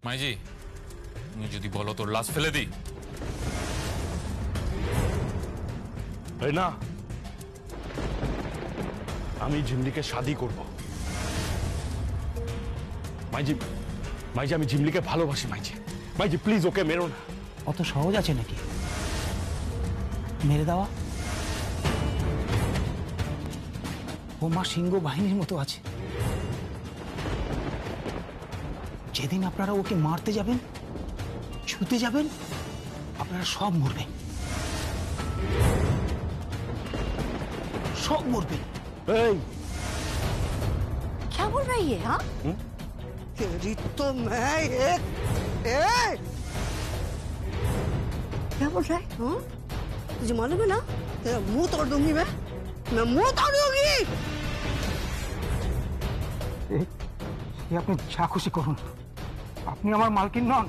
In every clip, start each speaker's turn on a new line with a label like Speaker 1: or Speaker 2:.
Speaker 1: মাইজি, তুমি যদি বলো তোর লাশ ফেলে দিই।
Speaker 2: না, আমি ঝিমলিকে শাদি করব। মাইজি, মাইজি আমি ঝিমলিকে ভালোবাসি। মাইজি, মাইজি প্লিজ ওকে মেরো না।
Speaker 3: অত সহজ আছে নাকি মেরে দেওয়া? ও মা সিংহ বাহিনীর মতো আছে। যেদিন আপনারা ওকে মারতে যাবেন, ছুতে যাবেন, আপনারা সব মরবেন, সব মরবেন।
Speaker 2: এই
Speaker 4: क्या बोल रही है? हाँ तेरी तो मैं एक क्या बोल रहा है? हाँ तुझे मालूम है ना, तेरा मुंह तोड़ दूंगी मैं मुंह तोड़ दूंगी।
Speaker 3: আপনি যা খুশি করুন, আপনি আমার মালকিন নন।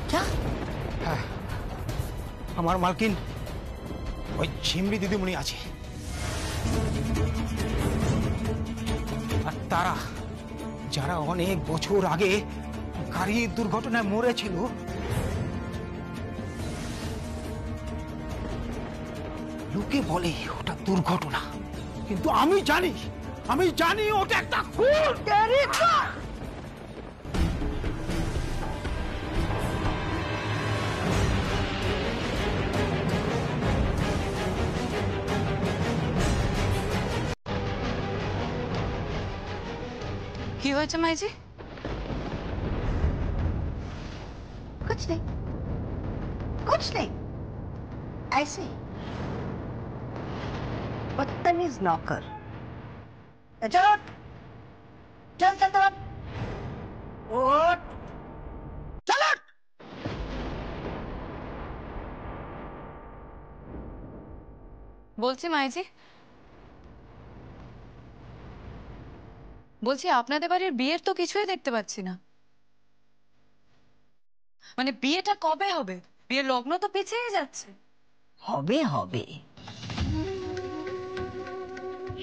Speaker 4: क्या?
Speaker 3: হ্যাঁ, আমার মালকিন ওই ঝিমলি দিদিমণি আছে, আর তারা যারা অনেক বছর আগে গাড়ির দুর্ঘটনায় মরেছিল, লোকে বলে ওটা দুর্ঘটনা, কিন্তু আমি জানি ওটা একটা খুন।
Speaker 5: কি হয়েছে মাইজি?
Speaker 4: कुछ नहीं कुछ नहीं, ऐसे ही बदतमीज नौकर। चलो चल चल चल उठ चल उठ।
Speaker 5: বলছি মাইজি, বলছি আপনাদের বাড়ির বিয়ের তো কিছুই দেখতে পাচ্ছি না। মানে বিয়েটা কবে হবে? বিয়ের লগ্ন তো পিছিয়ে যাচ্ছে।
Speaker 4: হবে হবে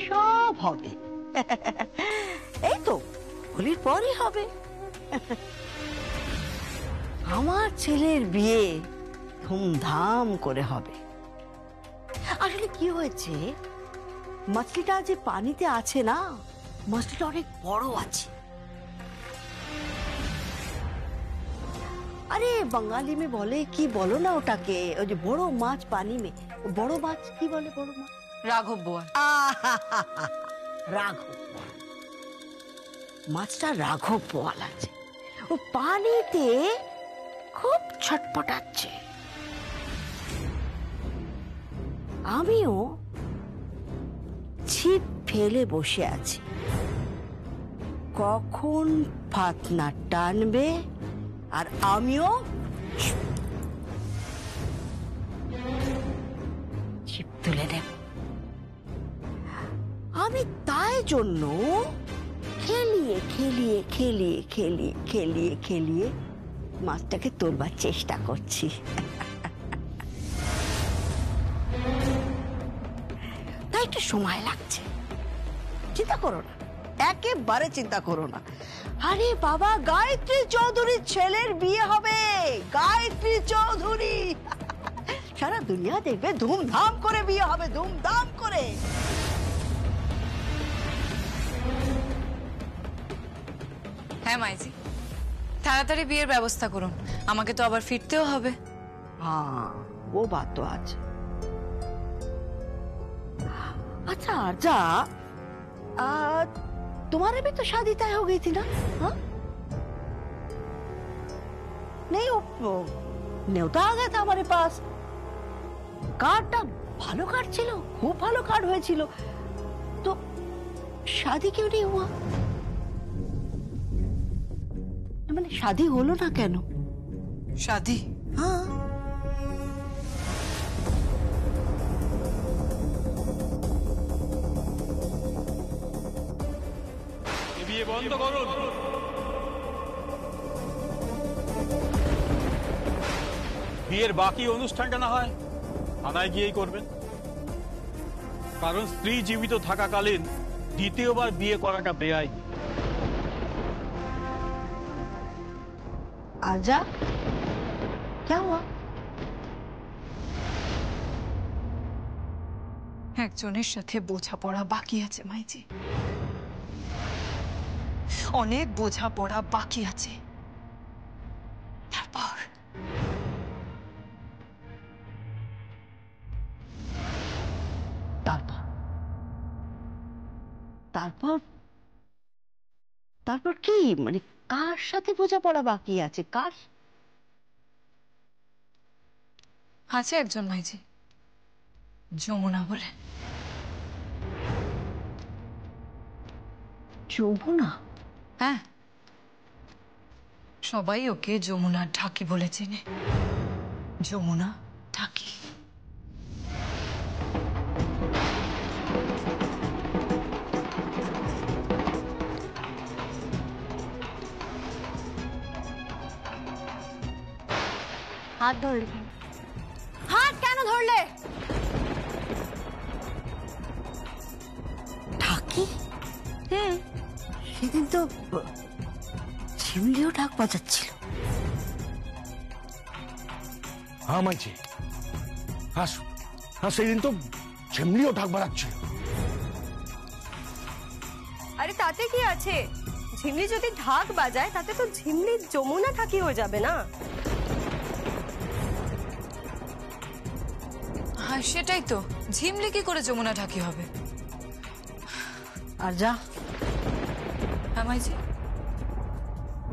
Speaker 4: সব হবে, এই তো হোলির পরই হবে। আমার ছেলের বিয়ে ধুমধাম করে হবে। আসলে কি হয়েছে, মাছলিটা যে পানিতে আছে না, মাছলিটা অনেক বড় আছে। আরে বাঙালি মে বলে কি বলো না ওটাকে, ওই যে বড় মাছ পানি মে, বড় মাছ কি বলে? বড় মাছ
Speaker 5: রাঘব বোয়াল।
Speaker 4: রাঘব বোয়াল, মাছটা রাঘব বোয়াল আছে, ও পানিতে খুব ছটপটাচ্ছে। আমিও ছিপ ফেলে বসে আছি, কখন ফাতনা টানবে আর আমিও ছিপ তুলে নেব। আমি তাই জন্য খেলিয়ে খেলিয়ে খেলিয়ে খেলিয়ে খেলিয়ে খেলিয়ে মাছটাকে তোলবার চেষ্টা করছি। তাই একটু সময় লাগছে, চিন্তা করো না, একেবারে চিন্তা করো না। আরে বাবা, গায়ত্রী চৌধুরীর ছেলের বিয়ে হবে, গায়ত্রী চৌধুরী। সারা দুনিয়া দেখবে ধুমধাম করে বিয়ে হবে, ধুমধাম করে।
Speaker 5: হ্যাঁ মাইজি, তাড়াতাড়ি বিয়ের ব্যবস্থা করুন, আমাকে তো আবার ফিরতেও হবে।
Speaker 4: हाँ वो बात तो आज। अच्छा आरजा, तुम्हारे भी तो शादी तय हो गई थी ना? हाँ नहीं, वो न्योता आ गया था हमारे पास। कार्डটা ভালো কার্ড ছিল, খুব ভালো কার্ড হয়েছিল, তো शादी क्यों नहीं हुआ? মানে शादी হলো না কেন?
Speaker 5: शादी?
Speaker 4: हाँ
Speaker 1: বিয়ে বন্ধ করুন।
Speaker 6: বিয়ের বাকি অনুষ্ঠানটা না হয় থানায় গিয়েই করবেন, কারণ স্ত্রী জীবিত থাকাকালীন দ্বিতীয়বার বিয়ে করাটা বেআইনি।
Speaker 4: आजा क्या हुआ?
Speaker 5: একজনের সাথে বোঝাপড়া বাকি আছে মাইজি, অনেক বোঝাপড়া বাকি আছে। তারপর
Speaker 4: তারপর তারপর তারপর কি মানে কার সাথে বোঝাপড়া বাকি আছে? কার?
Speaker 5: আছে একজন মাইজি, যমুনা বলে।
Speaker 4: যমুনা?
Speaker 5: হ্যাঁ, সবাই ওকে যমুনা ঢাকি বলে চেনে। যমুনা ঢাকি।
Speaker 4: হাত ধরে, হাত কেন ধরলে? ঢাকি? সেদিন তো ঝিমলিও ঢাক বাজাচ্ছিল।
Speaker 2: হ্যাঁ মাইজি, হ্যাঁ হ্যাঁ সেদিন তো ঝিমলিও ঢাক বাজাচ্ছিল।
Speaker 7: আরে তাতে কি আছে? ঝিমলি যদি ঢাক বাজায় তাতে তো ঝিমলি যমুনা ঢাকি হয়ে যাবে না?
Speaker 5: হ্যাঁ সেটাই তো, ঝিমলি কি করে যমুনা ঢাকি হবে?
Speaker 4: आजा,
Speaker 5: হ্যাঁ মাইজি।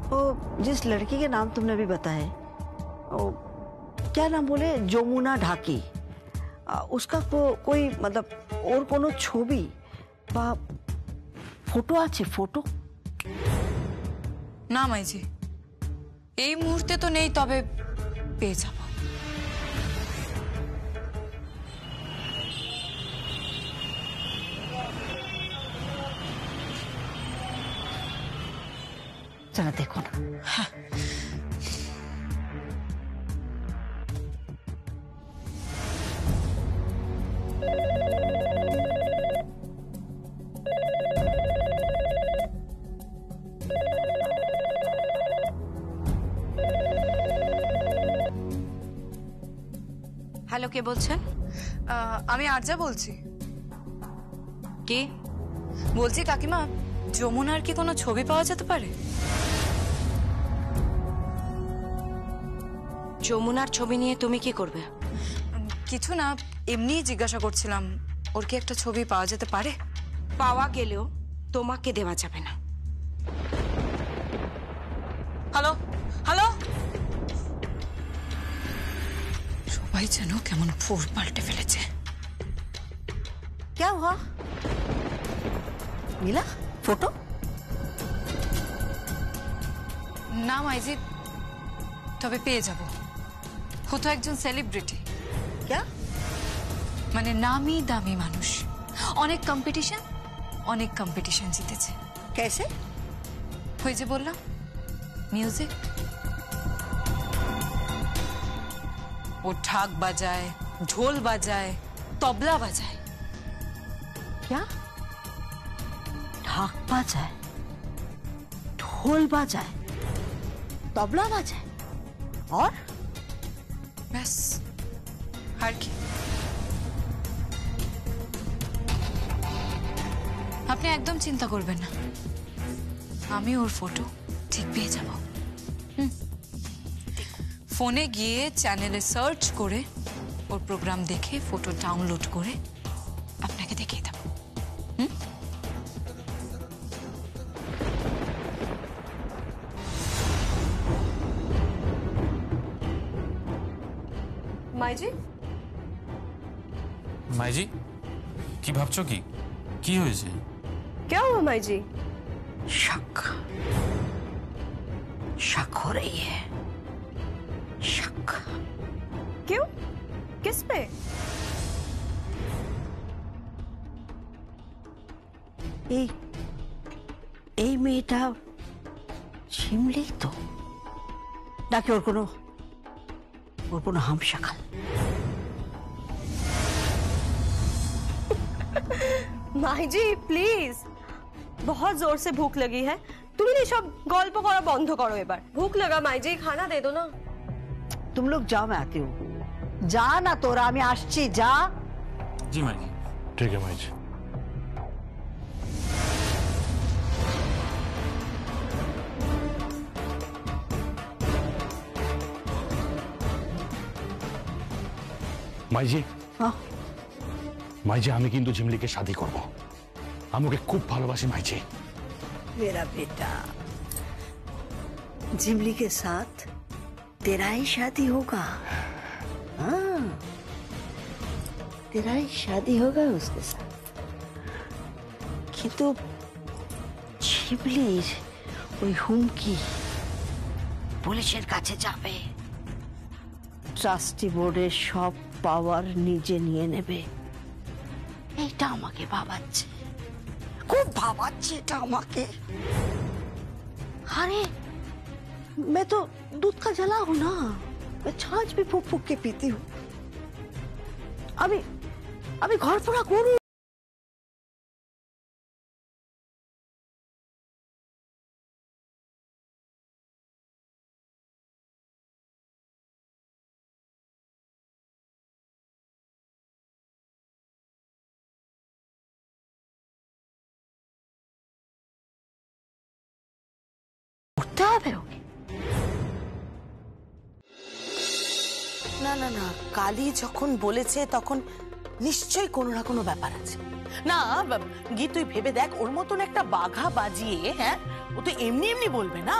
Speaker 4: वो जिस लड़की के नाम तुमने अभी बताए, वो क्या नाम बोले? যমুনা ঢাকি। उसका कोई मतलब और कोनो ছবি বা ফটো আছে? ফটো?
Speaker 5: না মাইজি, এই মুহূর্তে তো নেই, তবে পেয়ে যাব।
Speaker 4: जरा देखो ना।
Speaker 5: হ্যালো, কে বলছেন? আমি আরজা বলছি। কি বলছি কাকিমা, যমুনার কি কোনো ছবি পাওয়া যেতে পারে?
Speaker 7: যমুনার ছবি নিয়ে তুমি কি করবে?
Speaker 5: কিছু না, এমনিই জিজ্ঞাসা করছিলাম, ওর কি একটা ছবি পাওয়া যেতে পারে?
Speaker 7: পাওয়া গেলেও তোমাকে দেওয়া যাবে না।
Speaker 5: হ্যালো হ্যালো, সবাই যেন কেমন ফোর পাল্টে ফেলেছে।
Speaker 4: क्या हुआ? मिला फोटो?
Speaker 5: না মাইজি, তবে পেয়ে যাব। ও তো একজন সেলিব্রিটি,
Speaker 4: क्या?
Speaker 5: মানে নামি দামি মানুষ, অনেক কম্পিটিশন জিতেছে।
Speaker 4: कैसे?
Speaker 5: ওই যে বললাম, মিউজিক। ও ঢাক বাজায়, ঢোল বাজায়, তবলা বাজায়।
Speaker 4: क्या? ঢাক বাজায়, ঢোল বাজায়, তবলা বাজায়, और?
Speaker 5: ব্যাস, আর কি? আপনি একদম চিন্তা করবেন না, আমি ওর ফটো ঠিক পেয়ে যাব। ফোনে গিয়ে চ্যানেলে সার্চ করে ওর প্রোগ্রাম দেখে ফটো ডাউনলোড করে আপনাকে দেখিয়ে দেব।
Speaker 7: মাইজি,
Speaker 1: মাইজি, কি ভাবছো? কি কি হয়েছে?
Speaker 7: क्या हुआ माइजी?
Speaker 4: शक शक हो रही है, शक।
Speaker 7: क्यों? किस पे?
Speaker 4: এই মেয়েটা ঝিমলি তো নাকি ওর কোনো হামশাখাল?
Speaker 7: माइजी प्लीज, बहुत जोर से भूख लगी है। তুমি না সব গল্প করা বন্ধ করো এবার। ভूख लगा माई जी, खाना दे दो ना।
Speaker 4: तुम लोग जाओ, मैं आती हूँ। जा ना तोरा, আমি আসছি, जा।
Speaker 1: जी माँ जी।
Speaker 2: ठीक है माई जी। মাইজি, মাইজি আমি কিন্তু ঝিমলিকে শাদি করব। আমি ওকে খুব ভালোবাসি মাইজি।
Speaker 4: मेरा बेटा, जिमली के साथ तेरा ही शादी होगा। हाँ, तेरा ही शादी होगा उसके साथ। কিন্তু ঝিমলির ওই হুমকি পুলিশের কাছে যাবে, ট্রাস্টি বোর্ডের সব পাওয়ার নিজে নিয়ে নেবে। এটা আমাকে ভাবাচ্ছে, খুব ভাবাচ্ছে এটা আমাকে। अरे मैं तो दूध का जला हूं ना, मैं छाछ भी फूक फूक के पीती हूँ। अभी अभी घर पूरा करूँ। উঠতে হবে ওকে।
Speaker 8: না না না, কালী যখন বলেছে তখন নিশ্চয়ই কোনো না কোনো ব্যাপার আছে। না গি, তুই ভেবে দেখ, ওর মতন একটা বাঘা বাজিয়ে, হ্যাঁ, ও তো এমনি এমনি বলবে না।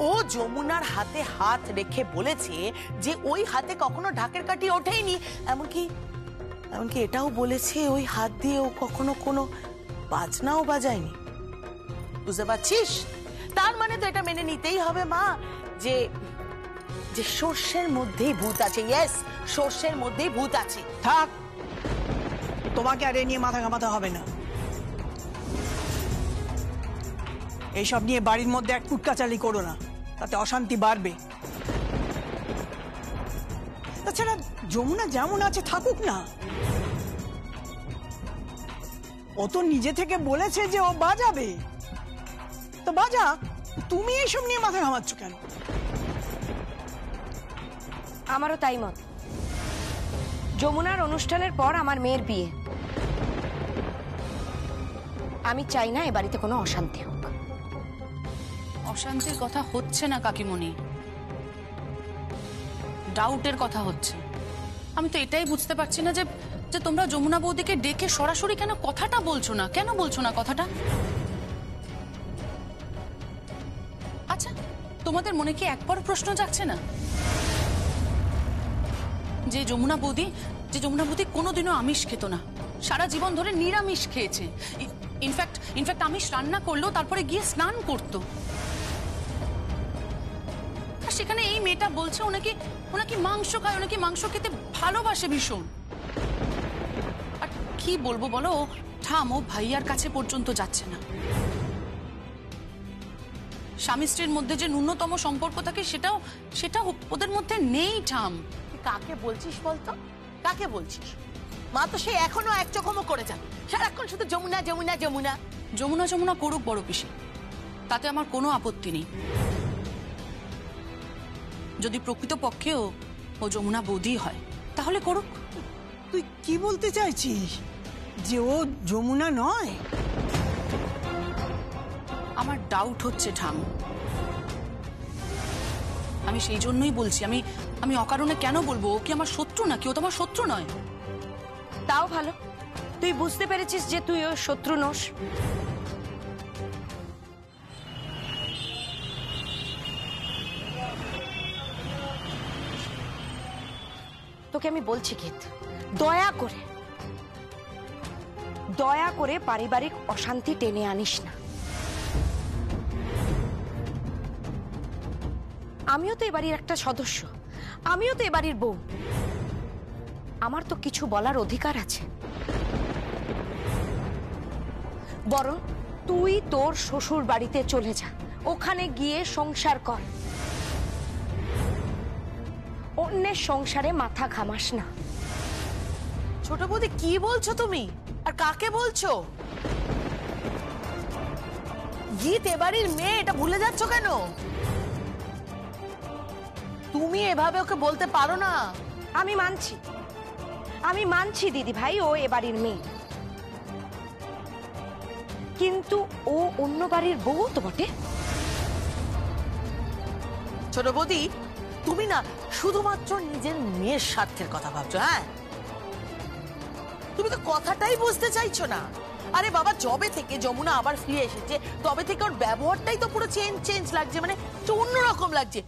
Speaker 8: ও যমুনার হাতে হাত রেখে বলেছে যে ওই হাতে কখনো ঢাকের কাঠি ওঠেইনি। এমনকি এমনকি এটাও বলেছে ওই হাত দিয়ে ও কখনো কোনো বাজনাও বাজায়নি। বুঝতে পারছিস? তার মানে তো এটা মেনে নিতেই হবে মা যে যে সর্ষের মধ্যেই ভূত আছে। ইয়েস, সর্ষের মধ্যেই ভূত আছে।
Speaker 3: থাক, তোমাকে আর এ নিয়ে মাথা ঘামাতে হবে না। এইসব নিয়ে বাড়ির মধ্যে এক কুটকাচালি করো না, তাতে অশান্তি বাড়বে। তাছাড়া যমুনা যেমন আছে থাকুক না। ও তো নিজে থেকে বলেছে যে ও বাজাবে, তো বাজা। তুমি এইসব নিয়ে মাথা ঘামাচ্ছ কেন?
Speaker 9: আমারও তাই মত। যমুনার অনুষ্ঠানের পর আমার মেয়ের বিয়ে, আমি চাই না এ বাড়িতে কোনো অশান্তি হোক।
Speaker 5: অশান্তির কথা হচ্ছে না কাকিমণি, ডাউটের কথা হচ্ছে। আমি তো এটাই বুঝতে পারছি না যে যে তোমরা যমুনা বৌদিকে ডেকে সরাসরি কেন কথাটা বলছো না, কেন বলছো না কথাটা? আচ্ছা, তোমাদের মনে কি একবার প্রশ্ন জাগছে না যে যমুনা বৌদি কোনোদিনও আমিষ খেত না, সারা জীবন ধরে নিরামিষ খেয়েছে। ইনফ্যাক্ট আমিষ রান্না করলেও তারপরে গিয়ে স্নান করত। আর সেখানে এই মেয়েটা বলছে ওনাকে মাংস খায়, ওনাকে মাংস খেতে ভালোবাসে ভীষণ। আর কি বলবো বলো, ঠাম ও ভাইয়ার কাছে পর্যন্ত যাচ্ছে না। স্বামী স্ত্রীর মধ্যে যে ন্যূনতম সম্পর্ক থাকে সেটাও ওদের মধ্যে নেই। ঠাম,
Speaker 8: কাকে বলছিস বলতো? কাকে বলছিস? মা তো সে এখনো এক চোখমো করে যান, সারাক্ষণ শুধু যমুনা যমুনা যমুনা
Speaker 5: যমুনা যমুনা করুক বড় পিসি, তাতে আমার কোনো আপত্তি নেই। যদি প্রকৃত পক্ষেও ও যমুনা বৌদি হয় তাহলে করুক।
Speaker 3: তুই কি বলতে চাইছিস? যে ও যমুনা নয়?
Speaker 5: আমার ডাউট হচ্ছে ঠাম। আমি সেই জন্যই বলছি, আমি অকারণে কেন বলবো? ও কি আমার শত্রু নাকি? ও তোমার শত্রু নয়।
Speaker 9: তাও ভালো, তুই বুঝতে পেরেছিস যে তুই ওর শত্রু নোস। তোকে আমি বলছি গীত, দয়া করে পারিবারিক অশান্তি টেনে আনিস না। আমিও তো এবাড়ির একটা সদস্য, আমিও তো এবাড়ির বউ। আমার তো কিছু বলার অধিকার আছে। বরং তুই তোর শ্বশুর বাড়িতে চলে যা, ওখানে গিয়ে সংসার কর। অন্যের সংসারে মাথা ঘামাস না।
Speaker 8: ছোট বৌদি, কি বলছো তুমি? আর কাকে বলছো? গীত এবাড়ির মেয়ে, এটা ভুলে যাচ্ছ কেন? তুমি এভাবে ওকে বলতে পারো না।
Speaker 9: আমি মানছি দিদি ভাই, ও এ বাড়ির মেয়ে, কিন্তু ও অন্য বাড়ির বউ তো বটে।
Speaker 8: ছোট বৌদি, তুমি না শুধুমাত্র নিজের মেয়ের স্বার্থের কথা ভাবছো। হ্যাঁ, তুমি তো কথাটাই বুঝতে চাইছো না। আরে বাবা, যবে থেকে যমুনা আবার ফিরে এসেছে তবে থেকে ওর ব্যবহারটাই তো পুরো চেঞ্জ লাগছে, মানে একটু অন্যরকম লাগছে।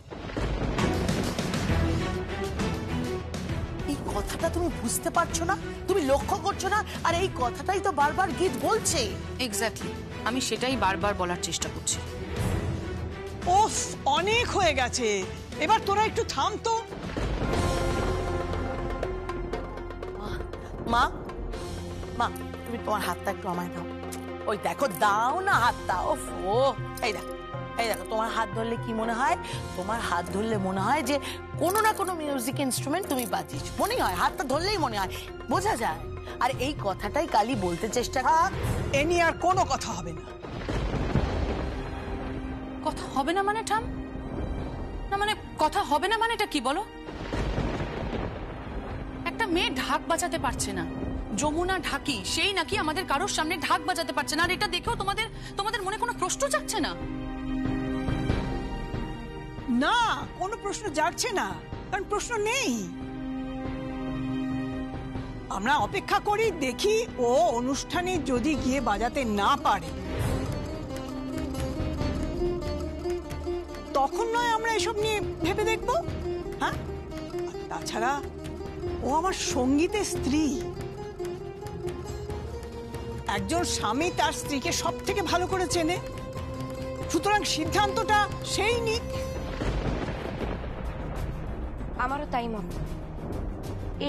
Speaker 8: এই কথাটা তুমি বুঝতে পারছো না, তুমি লক্ষ্য করছো না, আর এই কথাটাই তো বারবার গীত বলছে।
Speaker 5: এক্স্যাক্টলি, আমি সেটাই বারবার বলার চেষ্টা করছি।
Speaker 3: ওফ, অনেক হয়ে গেছে, এবার তোরা একটু থাম তো।
Speaker 8: মা, মা, তুমি তোমার হাতটা একটু আমায় দাও। ওই দেখো, দাও না হাতটা। ওফ, ও এই দেখো, এই দেখো, তোমার হাত ধরলে কি মনে হয়? তোমার হাত ধরলে মনে হয় যে কোনো না কোনো মিউজিক ইনস্ট্রুমেন্ট তুমি বাজিয়েছো, মনে হয়। হাতটা ধরলেই মনে হয়, বোঝা যায়। আর এই কথাটাই কালি বলতে চেষ্টা কর।
Speaker 3: এ নিয়ে আর কোনো কথা হবে না।
Speaker 5: কথা হবে না মানে ঠাম? না মানে কথা হবে না মানেটা কি বলো? একটা মেয়ে ঢাক বাজাতে পারছে না, যমুনা ঢাকি, সেই নাকি আমাদের কারোর সামনে ঢাক বাজাতে পারছে না, আর এটা দেখেও তোমাদের মনে কোনো প্রশ্ন জাগছে না?
Speaker 3: না, কোনো প্রশ্ন জাগছে না, কারণ প্রশ্ন নেই। আমরা অপেক্ষা করি, দেখি ও অনুষ্ঠানে যদি গিয়ে বাজাতে না পারে তখন নয় আমরা এসব নিয়ে ভেবে দেখবো। হ্যাঁ, তাছাড়া ও আমার সঙ্গীতের স্ত্রী। একজন স্বামী তার স্ত্রীকে সব থেকে ভালো করে চেনে, সুতরাং সিদ্ধান্তটা সেই নিক।
Speaker 9: আমারও তাই মনে।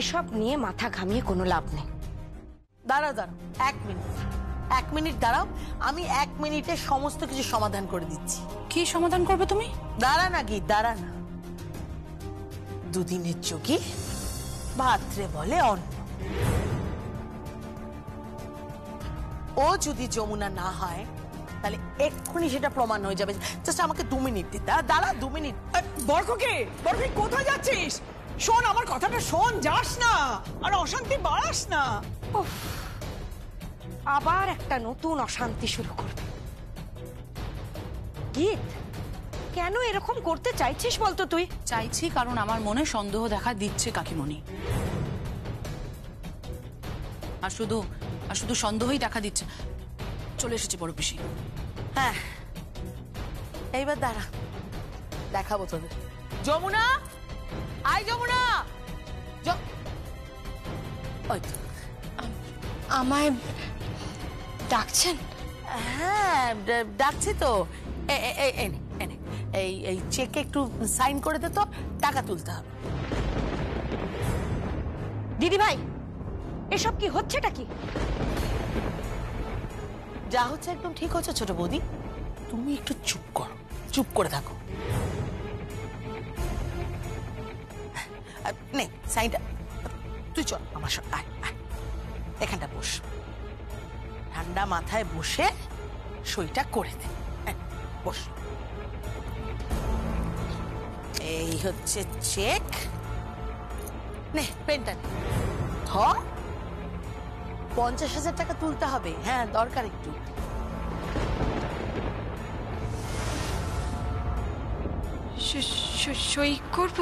Speaker 9: এসব নিয়ে মাথা ঘামিয়ে কোনো লাভ নেই।
Speaker 8: দাঁড়াও দাঁড়াও, 1 মিনিট দাঁড়াও। আমি 1 মিনিটে সমস্ত কিছু সমাধান করে দিচ্ছি।
Speaker 5: কি সমাধান করবে তুমি?
Speaker 8: দাঁড়া না গীত, দাঁড়া না। দুদিনের চোখে ভাত্রে বলে অন্ন। ও যদি যমুনা না হয় তাহলে এক্ষুনি সেটা প্রমাণ হয়ে যাবে। জাস্ট আমাকে 2 মিনিট দিতে। দাঁড়া 2 মিনিট।
Speaker 3: বরককে, কোথায় যাচ্ছিস? শোন, আমার কথাটা শোন, যাস না আর অশান্তি বাড়াস না।
Speaker 9: আবার একটা নতুন অশান্তি শুরু করবে। গীত, কেন এরকম করতে চাইছিস বলতো তুই?
Speaker 5: চাইছি কারণ আমার মনে সন্দেহ দেখা দিচ্ছে কাকিমণি। আর শুধু সন্দেহই দেখা দিচ্ছে। চলে এসেছি বড় পিসি।
Speaker 8: হ্যাঁ, এইবার দাঁড়া, দেখাবো তোদের। যমুনা, আয় যমুনা। ওই তো।
Speaker 9: আমায় ডাকছেন?
Speaker 8: হ্যাঁ, ডাকছি তো। এই চেকে একটু সাইন করে দে তো, টাকা তুলতে হবে।
Speaker 9: দিদি ভাই, এসব কি হচ্ছেটা কি?
Speaker 8: যা হচ্ছে একদম ঠিক হচ্ছে ছোট বৌদি, তুমি একটু চুপ করো, চুপ করে থাকো। নে সাইনটা, তুই চল আমার সঙ্গে, আয় আয়, এখানটা বস। ঠান্ডা মাথায় বসে সইটা করে দে। বস। এই হচ্ছে চেক। নে পেনটা নে। 50,000 টাকা তুলতে হবে। হ্যাঁ, দরকার একটু।
Speaker 9: সই করব?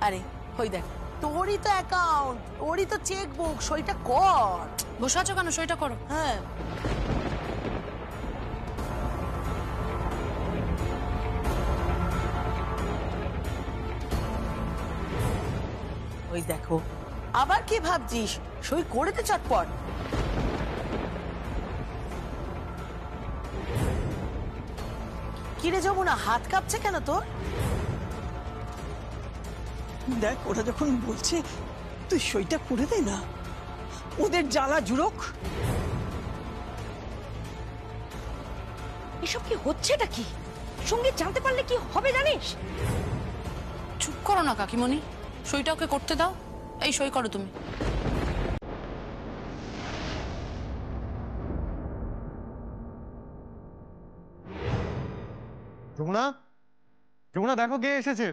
Speaker 8: আরে ওই দেখ, তোরই তো অ্যাকাউন্ট, ওরই তো চেক বুক, সইটা কর।
Speaker 5: বসে আছো কেন? সইটা করো।
Speaker 8: হ্যাঁ, ওই দেখো, আবার কি ভাবছিস? সই করে দে চটপট। কিরে যমুনা, হাত কাঁপছে কেন তোর?
Speaker 3: দেখ, ওরা যখন বলছে তুই সইটা করে দে না, ওদের জ্বালা জুড়োক।
Speaker 9: এসব কি হচ্ছেটা কি? সঙ্গীত জানতে পারলে কি হবে জানিস?
Speaker 5: চুপ করো না কাকিমণি, সইটা ওকে করতে দাও। এই সই করো তুমি।
Speaker 2: যমুনা, যমুনা দেখো কে এসেছে।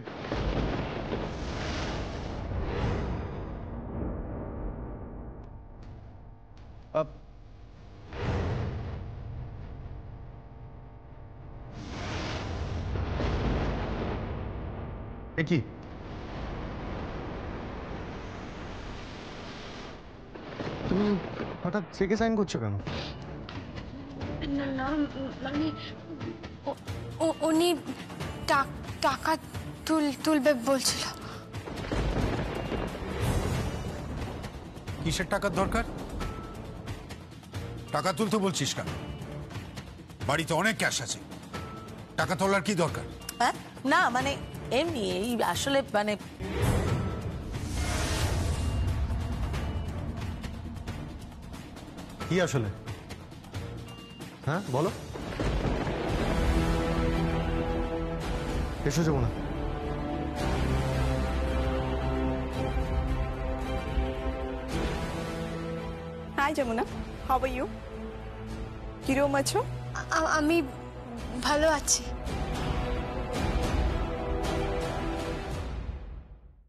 Speaker 2: এ কি? তুমি হঠাৎ চেকে সাইন করছো কেন?
Speaker 9: না মানে উনি টাকা তুলবে বলছিল।
Speaker 10: কিসের টাকার দরকার? টাকা তুলতে বলছিস কেন? বাড়িতে অনেক ক্যাশ আছে, টাকা তোলার কি দরকার?
Speaker 8: হ্যাঁ না মানে এমনি এই আসলে মানে
Speaker 2: কি আসলে? হ্যাঁ বলো। এসো Jamuna.
Speaker 11: Hi Jamuna, how are you? কিরকম আছো?
Speaker 9: আমি ভালো আছি।